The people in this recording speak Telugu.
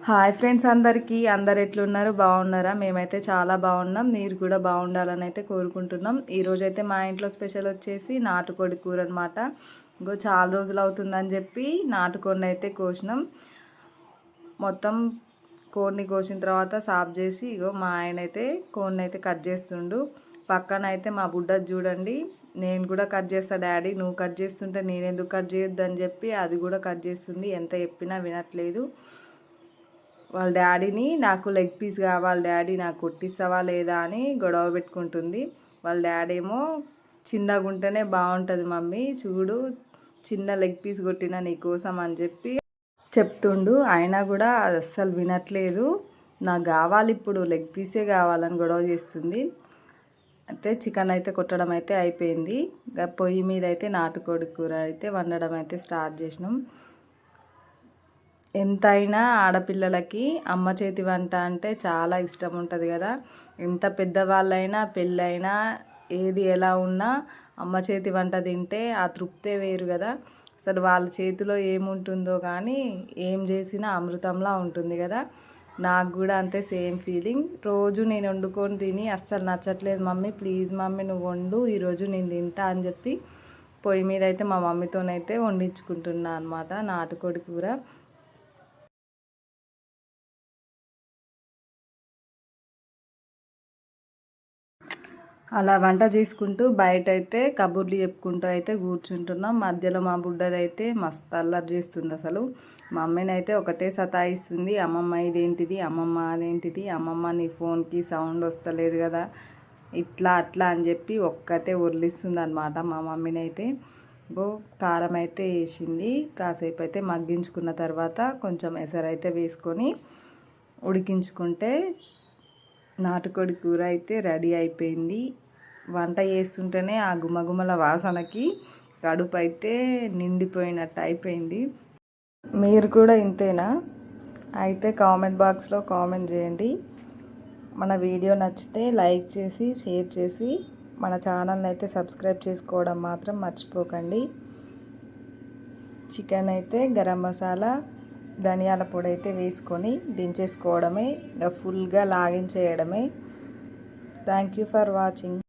హాయ్ ఫ్రెండ్స్, అందరు ఎట్లున్నారు? బాగున్నారా? మేమైతే చాలా బాగున్నాం. మీరు కూడా బాగుండాలని అయితే కోరుకుంటున్నాం. ఈరోజైతే మా ఇంట్లో స్పెషల్ వచ్చేసి నాటుకోడి కూర అనమాట. ఇంకో చాలా రోజులు అవుతుందని చెప్పి నాటుకోడిని అయితే కోసినాం. మొత్తం కోడిని కోసిన తర్వాత సాఫ్ చేసి ఇగో మా ఆయన అయితే కోడిని అయితే కట్ చేస్తుండు. పక్కన అయితే మా బుడ్డ చూడండి, నేను కూడా కట్ చేస్తా డాడీ, నువ్వు కట్ చేస్తుంటే నేను ఎందుకు కట్ చేయొద్దు అని చెప్పి అది కూడా కట్ చేస్తుంది. ఎంత చెప్పినా వినట్లేదు. వాళ్ళ డాడీని నాకు లెగ్ పీస్ కావాలి డాడీ, నాకు కొట్టిస్తావా లేదా అని గొడవ పెట్టుకుంటుంది. వాళ్ళ డాడీ ఏమో చిన్నగా ఉంటేనే బాగుంటుంది మమ్మీ, చూడు చిన్న లెగ్ పీస్ కొట్టిన నీకోసం అని చెప్పి చెప్తుండు. అయినా కూడా అది అస్సలు వినట్లేదు. నాకు కావాలి ఇప్పుడు, లెగ్ పీసే కావాలని గొడవ చేస్తుంది. అయితే చికెన్ అయితే కొట్టడం అయితే అయిపోయింది. పొయ్యి మీద అయితే నాటుకోడి కూర అయితే వండడం అయితే స్టార్ట్ చేసినాం. ఎంతైనా ఆడపిల్లలకి అమ్మ చేతి వంట అంటే చాలా ఇష్టం ఉంటుంది కదా. ఎంత పెద్దవాళ్ళైనా పెళ్ళైనా ఏది ఎలా ఉన్నా అమ్మ చేతి వంట తింటే ఆ తృప్తే వేరు కదా. అసలు వాళ్ళ చేతిలో ఏముంటుందో కానీ ఏం చేసినా అమృతంలా ఉంటుంది కదా. నాకు కూడా అంతే సేమ్ ఫీలింగ్. రోజు నేను వండుకొని తిని అస్సలు నచ్చట్లేదు మమ్మీ, ప్లీజ్ మమ్మీ నువ్వు వండు, ఈరోజు నేను తింటా అని చెప్పి పొయ్యి మీద అయితే మా మమ్మీతోనైతే వండించుకుంటున్నా అనమాట నాటుకోడి కూర. అలా వంట చేసుకుంటూ బయట అయితే కబుర్లు చెప్పుకుంటూ అయితే కూర్చుంటున్నాం. మధ్యలో మా బుడ్డదైతే మస్తు అల్లరి చేస్తుంది. అసలు మా అమ్మని అయితే ఒకటే సతాయిస్తుంది. అమ్మమ్మ ఇదేంటిది, అమ్మమ్మ అదేంటిది, అమ్మమ్మ నీ ఫోన్కి సౌండ్ వస్తలేదు కదా, ఇట్లా అట్లా అని చెప్పి ఒక్కటే ఉర్లిస్తుంది అనమాట మా మమ్మీని అయితే. కారం అయితే వేసింది. కాసేపు అయితే మగ్గించుకున్న తర్వాత కొంచెం ఎసరైతే వేసుకొని ఉడికించుకుంటే నాటుకోడి కూర అయితే రెడీ అయిపోయింది. వంట చేస్తుంటేనే ఆ గుమగుమల వాసనకి కడుపు అయితే నిండిపోయినట్టు అయిపోయింది. మీరు కూడా ఇంతేనా? అయితే కామెంట్ బాక్స్లో కామెంట్ చేయండి. మన వీడియో నచ్చితే లైక్ చేసి షేర్ చేసి మన ఛానల్ని అయితే సబ్స్క్రైబ్ చేసుకోవడం మాత్రం మర్చిపోకండి. చికెన్ అయితే గరం మసాలా ధనియాల పొడి అయితే వేసుకొని దించేసుకోవడమే, ఫుల్గా లాగించేయడమే. Thank you for watching.